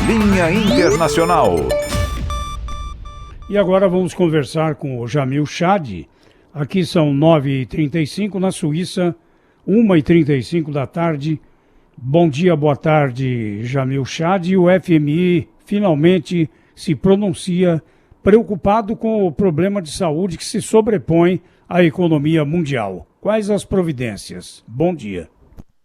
Linha Internacional. E agora vamos conversar com o Jamil Chad. Aqui são 9h35, na Suíça, 1h35 da tarde. Bom dia, boa tarde, Jamil Chad. O FMI finalmente se pronuncia preocupado com o problema de saúde que se sobrepõe à economia mundial. Quais as providências? Bom dia.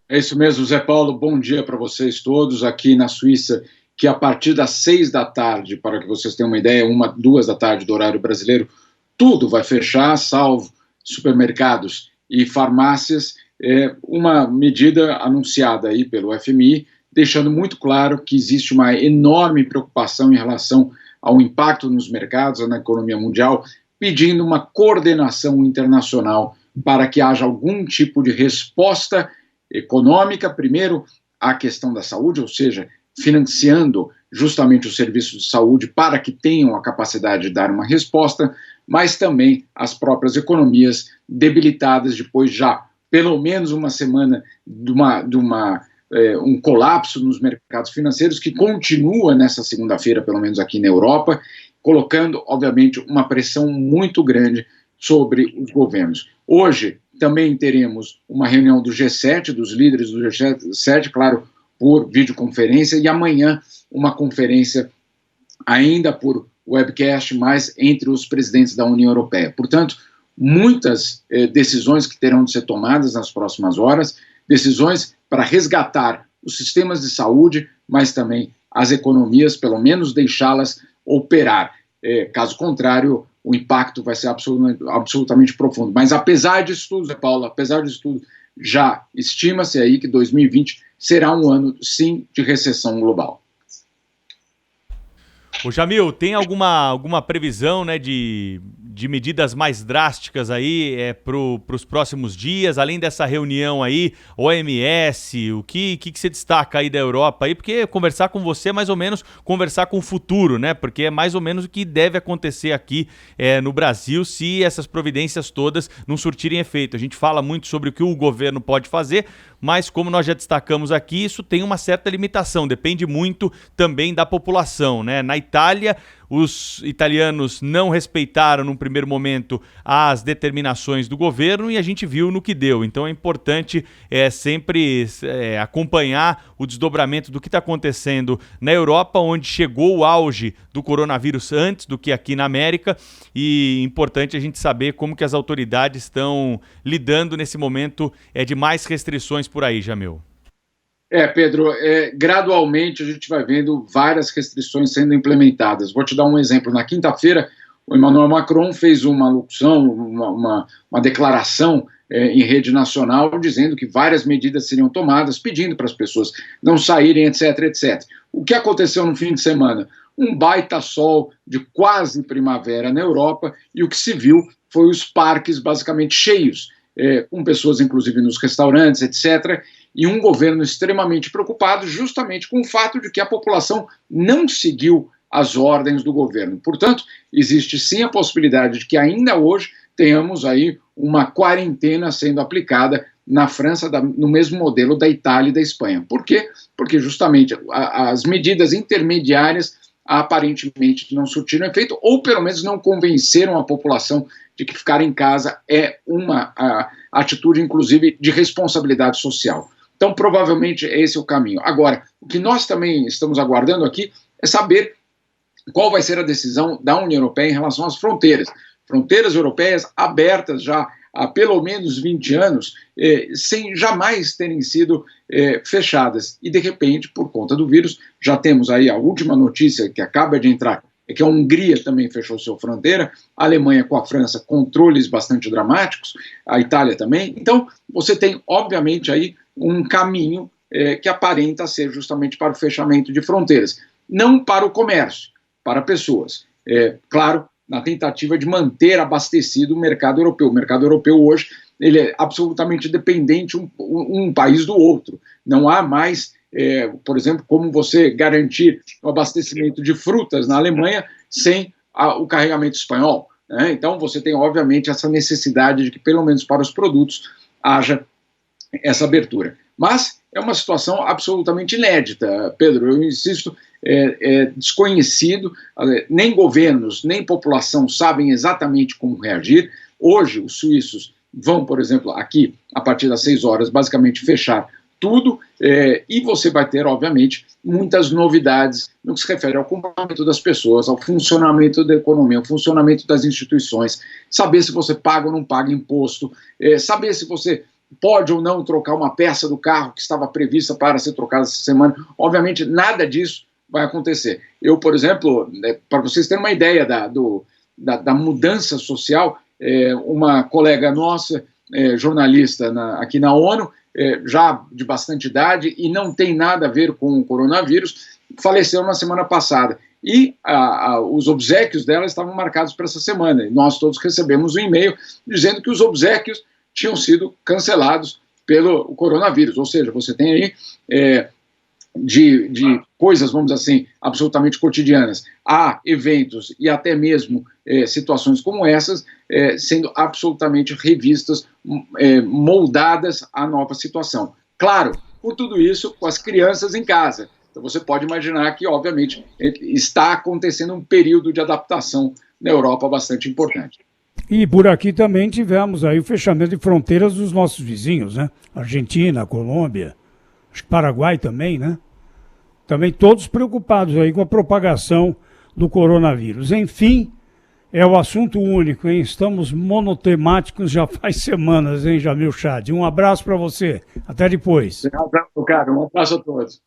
É isso mesmo, Zé Paulo. Bom dia para vocês todos aqui na Suíça, que a partir das 6 da tarde, para que vocês tenham uma ideia, 1, 2 da tarde do horário brasileiro, tudo vai fechar, salvo supermercados e farmácias. É uma medida anunciada aí pelo FMI, deixando muito claro que existe uma enorme preocupação em relação ao impacto nos mercados, na economia mundial, pedindo uma coordenação internacional para que haja algum tipo de resposta econômica, primeiro, à questão da saúde, ou seja, financiando justamente os serviços de saúde para que tenham a capacidade de dar uma resposta, mas também as próprias economias debilitadas depois já pelo menos uma semana de um colapso nos mercados financeiros que continua nessa segunda-feira, pelo menos aqui na Europa, colocando, obviamente, uma pressão muito grande sobre os governos. Hoje também teremos uma reunião do G7, dos líderes do G7, claro, por videoconferência, e amanhã uma conferência ainda por webcast, mas entre os presidentes da União Europeia. Portanto, muitas decisões que terão de ser tomadas nas próximas horas, decisões para resgatar os sistemas de saúde, mas também as economias, pelo menos deixá-las operar. Caso contrário, o impacto vai ser absolutamente profundo. Mas apesar disso tudo, Zé Paulo, apesar disso tudo, já estima-se aí que 2020 será um ano, sim, de recessão global. Ô Jamil, tem alguma previsão, né, de medidas mais drásticas aí para os próximos dias, além dessa reunião aí, OMS, o que você destaca aí da Europa aí? Porque conversar com você é mais ou menos conversar com o futuro, né? Porque é mais ou menos o que deve acontecer aqui no Brasil se essas providências todas não surtirem efeito. A gente fala muito sobre o que o governo pode fazer, mas como nós já destacamos aqui, isso tem uma certa limitação, depende muito também da população, né? Na Itália, os italianos não respeitaram num primeiro momento as determinações do governo e a gente viu no que deu. Então é importante sempre acompanhar o desdobramento do que está acontecendo na Europa, onde chegou o auge do coronavírus antes do que aqui na América, e importante a gente saber como que as autoridades estão lidando nesse momento de mais restrições por aí, Jamil. Pedro, gradualmente a gente vai vendo várias restrições sendo implementadas. Vou te dar um exemplo. Na quinta-feira, o Emmanuel Macron fez uma alocução, uma declaração em rede nacional, dizendo que várias medidas seriam tomadas, pedindo para as pessoas não saírem, etc, etc. O que aconteceu no fim de semana? Um baita sol de quase primavera na Europa, e o que se viu foi os parques basicamente cheios, com pessoas inclusive nos restaurantes, etc., e um governo extremamente preocupado justamente com o fato de que a população não seguiu as ordens do governo. Portanto, existe sim a possibilidade de que ainda hoje tenhamos aí uma quarentena sendo aplicada na França, no mesmo modelo da Itália e da Espanha. Por quê? Porque justamente as medidas intermediárias aparentemente não surtiram efeito, ou pelo menos não convenceram a população de que ficar em casa é uma atitude, inclusive, de responsabilidade social. Então, provavelmente, esse é o caminho. Agora, o que nós também estamos aguardando aqui é saber qual vai ser a decisão da União Europeia em relação às fronteiras. Fronteiras europeias abertas já há pelo menos 20 anos, sem jamais terem sido fechadas. E, de repente, por conta do vírus, já temos aí a última notícia que acaba de entrar, é que a Hungria também fechou sua fronteira, a Alemanha com a França, controles bastante dramáticos, a Itália também. Então, você tem, obviamente, aí um caminho que aparenta ser justamente para o fechamento de fronteiras, não para o comércio, para pessoas. Claro, na tentativa de manter abastecido o mercado europeu. O mercado europeu hoje ele é absolutamente dependente um país do outro. Não há mais, por exemplo, como você garantir o abastecimento de frutas na Alemanha sem o carregamento espanhol, né? Então você tem, obviamente, essa necessidade de que, pelo menos para os produtos, haja essa abertura. Mas é uma situação absolutamente inédita, Pedro. Eu insisto, é desconhecido, nem governos, nem população sabem exatamente como reagir. Hoje, os suíços vão, por exemplo, aqui, a partir das 6 horas, basicamente fechar tudo, e você vai ter, obviamente, muitas novidades no que se refere ao comportamento das pessoas, ao funcionamento da economia, ao funcionamento das instituições, saber se você paga ou não paga imposto, saber se você pode ou não trocar uma peça do carro que estava prevista para ser trocada essa semana. Obviamente, nada disso vai acontecer. Eu, por exemplo, para vocês terem uma ideia da mudança social, uma colega nossa, jornalista aqui na ONU, já de bastante idade e não tem nada a ver com o coronavírus, faleceu na semana passada. E os obséquios dela estavam marcados para essa semana. E nós todos recebemos um e-mail dizendo que os obséquios tinham sido cancelados pelo coronavírus. Ou seja, você tem aí de coisas, vamos dizer assim, absolutamente cotidianas, a eventos e até mesmo situações como essas sendo absolutamente revistas, moldadas à nova situação. Claro, por tudo isso, com as crianças em casa. Então você pode imaginar que, obviamente, está acontecendo um período de adaptação na Europa bastante importante. E por aqui também tivemos aí o fechamento de fronteiras dos nossos vizinhos, né? Argentina, Colômbia, acho que Paraguai também, né? Também todos preocupados aí com a propagação do coronavírus. Enfim, é o assunto único, hein? Estamos monotemáticos já faz semanas, hein, Jamil Chad? Um abraço para você. Até depois. Um abraço, cara. Um abraço a todos.